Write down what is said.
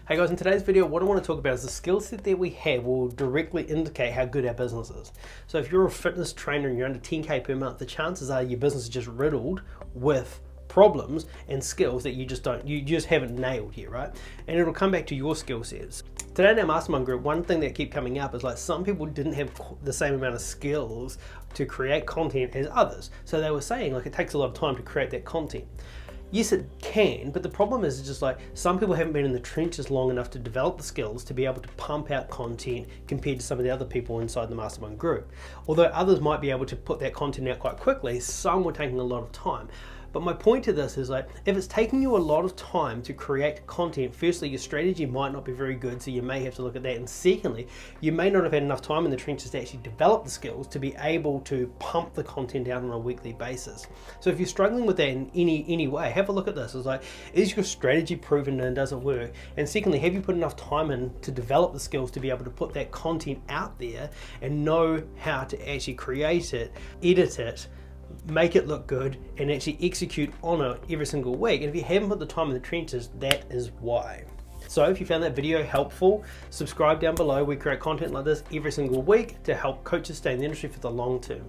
Hey guys, in today's video, what I want to talk about is the skill set that we have will directly indicate how good our business is. So if you're a fitness trainer and you're under 10K per month, the chances are your business is just riddled with problems and skills that you just haven't nailed yet, right? And it'll come back to your skill sets. Today in our mastermind group, one thing that keep coming up is like some people didn't have the same amount of skills to create content as others. So they were saying like it takes a lot of time to create that content. Yes, it can, but the problem is just like some people haven't been in the trenches long enough to develop the skills to be able to pump out content compared to some of the other people inside the mastermind group. Although others might be able to put that content out quite quickly, some were taking a lot of time. But my point to this is like, if it's taking you a lot of time to create content, firstly, your strategy might not be very good, so you may have to look at that. And secondly, you may not have had enough time in the trenches to actually develop the skills to be able to pump the content out on a weekly basis. So if you're struggling with that in any way, have a look at this. It's like, is your strategy proven and does it work? And secondly, have you put enough time in to develop the skills to be able to put that content out there and know how to actually create it, edit it, make it look good, and actually execute on it every single week? And if you haven't put the time in the trenches, that is why. So if you found that video helpful, subscribe down below. We create content like this every single week to help coaches stay in the industry for the long term.